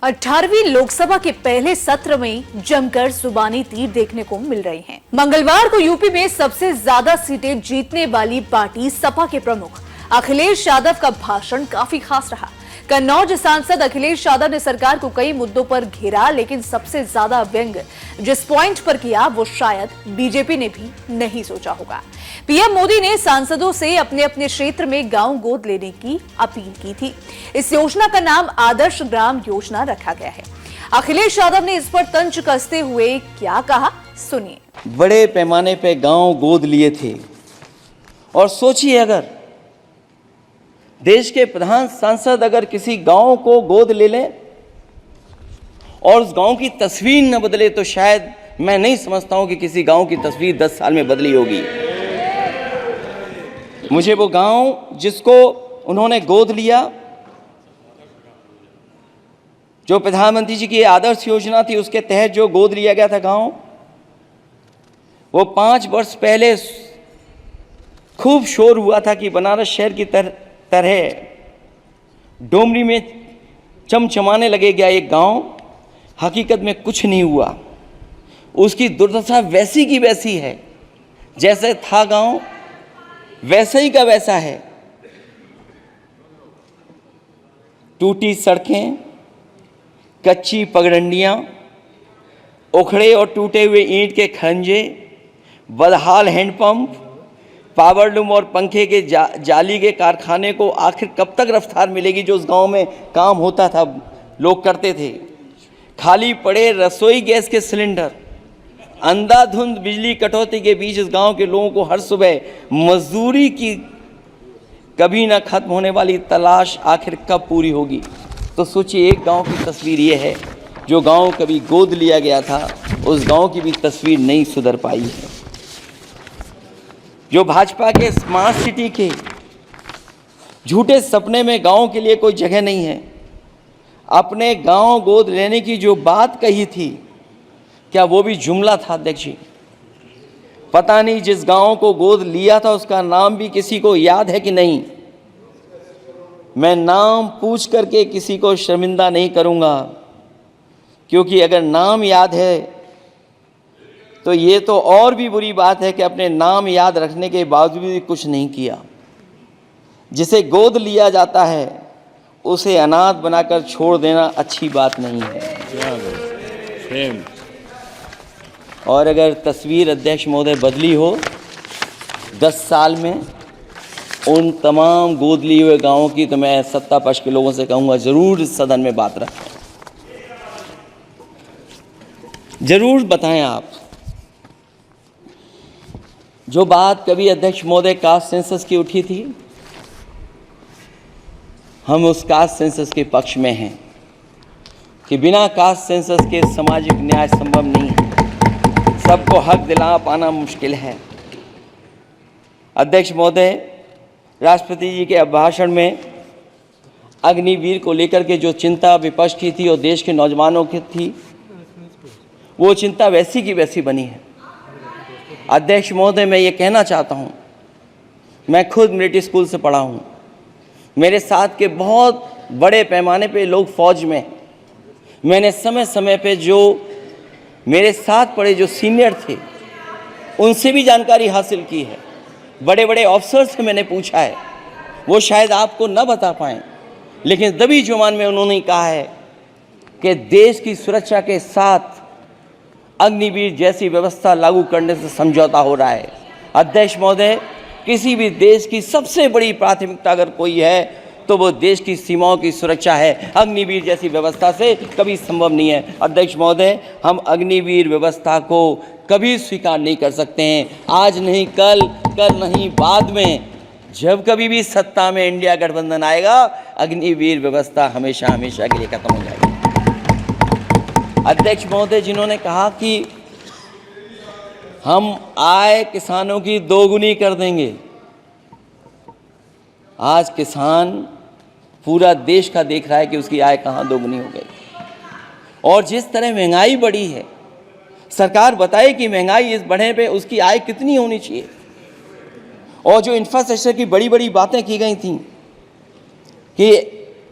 18वीं लोकसभा के पहले सत्र में जमकर जुबानी तीर देखने को मिल रही हैं। मंगलवार को यूपी में सबसे ज्यादा सीटें जीतने वाली पार्टी सपा के प्रमुख अखिलेश यादव का भाषण काफी खास रहा। कन्नौज सांसद अखिलेश यादव ने सरकार को कई मुद्दों पर घेरा, लेकिन सबसे ज्यादा व्यंग जिस पॉइंट पर किया वो शायद बीजेपी ने भी नहीं सोचा होगा। पीएम मोदी ने सांसदों से अपने अपने क्षेत्र में गांव गोद लेने की अपील की थी। इस योजना का नाम आदर्श ग्राम योजना रखा गया है। अखिलेश यादव ने इस पर तंज कसते हुए क्या कहा, सुनिए। बड़े पैमाने पे गांव गोद लिए थे और सोचिए, अगर देश के प्रधान सांसद अगर किसी गांव को गोद ले लें और उस गांव की तस्वीर न बदले तो शायद मैं नहीं समझता हूं कि किसी गांव की तस्वीर 10 साल में बदली होगी। मुझे वो गांव जिसको उन्होंने गोद लिया, जो प्रधानमंत्री जी की आदर्श योजना थी उसके तहत जो गोद लिया गया था गांव, वो 5 वर्ष पहले खूब शोर हुआ था कि बनारस शहर की तरह डोमरी में चमचमाने लगे गया एक गांव। हकीकत में कुछ नहीं हुआ। उसकी दुर्दशा वैसी की वैसी है, जैसे था गांव वैसा ही का वैसा है। टूटी सड़कें, कच्ची पगडंडियां, उखड़े और टूटे हुए ईंट के खंजे, बदहाल हैंडपंप, पावरलूम और पंखे के जाली के कारखाने को आखिर कब तक रफ्तार मिलेगी जो उस गांव में काम होता था, लोग करते थे। खाली पड़े रसोई गैस के सिलेंडर, अंधाधुंध बिजली कटौती के बीच इस गांव के लोगों को हर सुबह मजदूरी की कभी ना खत्म होने वाली तलाश आखिर कब पूरी होगी। तो सोचिए, एक गांव की तस्वीर ये है। जो गांव कभी गोद लिया गया था उस गांव की भी तस्वीर नहीं सुधर पाई है। जो भाजपा के स्मार्ट सिटी के झूठे सपने में गांव के लिए कोई जगह नहीं है। अपने गांव गोद लेने की जो बात कही थी, क्या वो भी जुमला था अध्यक्ष जी? पता नहीं जिस गांव को गोद लिया था उसका नाम भी किसी को याद है कि नहीं। मैं नाम पूछ करके किसी को शर्मिंदा नहीं करूंगा, क्योंकि अगर नाम याद है तो ये तो और भी बुरी बात है कि अपने नाम याद रखने के बावजूद भी कुछ नहीं किया। जिसे गोद लिया जाता है उसे अनाथ बनाकर छोड़ देना अच्छी बात नहीं है। और अगर तस्वीर अध्यक्ष महोदय बदली हो 10 साल में उन तमाम गोद लिए हुए गांवों की, तो मैं सत्ता पक्ष के लोगों से कहूँगा जरूर इस सदन में बात रखें, जरूर बताएं आप। जो बात कभी अध्यक्ष महोदय कास्ट सेंसस की उठी थी, हम उस कास्ट सेंसस के पक्ष में हैं कि बिना कास्ट सेंसस के सामाजिक न्याय संभव नहीं है। सबको हक दिला पाना मुश्किल है। अध्यक्ष महोदय, राष्ट्रपति जी के अभिभाषण में अग्निवीर को लेकर के जो चिंता विपक्ष की थी और देश के नौजवानों की थी, वो चिंता वैसी की वैसी बनी है। अध्यक्ष महोदय, मैं ये कहना चाहता हूँ, मैं खुद मिलिट्री स्कूल से पढ़ा हूँ। मेरे साथ के बहुत बड़े पैमाने पे लोग फौज में। मैंने समय समय पे जो मेरे साथ पढ़े जो सीनियर थे उनसे भी जानकारी हासिल की है। बड़े बड़े ऑफिसर से मैंने पूछा है, वो शायद आपको न बता पाएँ, लेकिन दबी जुबान में उन्होंने कहा है कि देश की सुरक्षा के साथ अग्निवीर जैसी व्यवस्था लागू करने से समझौता हो रहा है। अध्यक्ष महोदय, किसी भी देश की सबसे बड़ी प्राथमिकता अगर कोई है तो वो देश की सीमाओं की सुरक्षा है। अग्निवीर जैसी व्यवस्था से कभी संभव नहीं है। अध्यक्ष महोदय, हम अग्निवीर व्यवस्था को कभी स्वीकार नहीं कर सकते हैं। आज नहीं कल, कल नहीं बाद में, जब कभी भी सत्ता में इंडिया गठबंधन आएगा, अग्निवीर व्यवस्था हमेशा हमेशा के लिए खत्म हो जाएगी। अध्यक्ष महोदय, जिन्होंने कहा कि हम आय किसानों की दोगुनी कर देंगे, आज किसान पूरा देश का देख रहा है कि उसकी आय कहाँ दोगुनी हो गई। और जिस तरह महंगाई बढ़ी है, सरकार बताए कि महंगाई इस बढ़ने पे उसकी आय कितनी होनी चाहिए। और जो इंफ्रास्ट्रक्चर की बड़ी बड़ी बातें की गई थी कि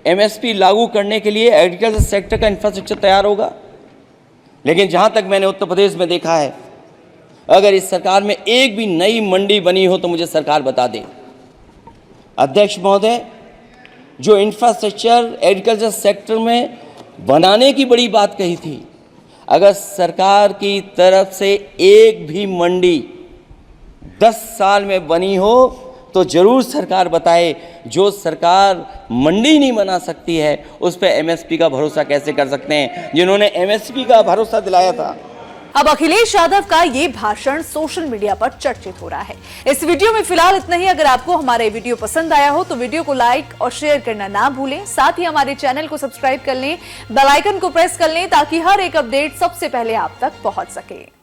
एमएसपी लागू करने के लिए एग्रीकल्चर सेक्टर का इंफ्रास्ट्रक्चर तैयार होगा। लेकिन जहां तक मैंने उत्तर प्रदेश में देखा है, अगर इस सरकार में एक भी नई मंडी बनी हो तो मुझे सरकार बता दे। अध्यक्ष महोदय, जो इंफ्रास्ट्रक्चर एग्रीकल्चर सेक्टर में बनाने की बड़ी बात कही थी, अगर सरकार की तरफ से एक भी मंडी 10 साल में बनी हो तो जरूर सरकार बताए। जो सरकार मंडी नहीं बना सकती है उस पर एमएसपी का भरोसा कैसे कर सकते हैं, जिन्होंने एमएसपी का भरोसा दिलाया था। अब अखिलेश यादव का ये भाषण सोशल मीडिया पर चर्चित हो रहा है। इस वीडियो में फिलहाल इतना ही। अगर आपको हमारा ये वीडियो पसंद आया हो तो वीडियो को लाइक और शेयर करना ना भूलें। साथ ही हमारे चैनल को सब्सक्राइब कर लें, बेल आइकन को प्रेस कर लें ताकि हर एक अपडेट सबसे पहले आप तक पहुंच सके।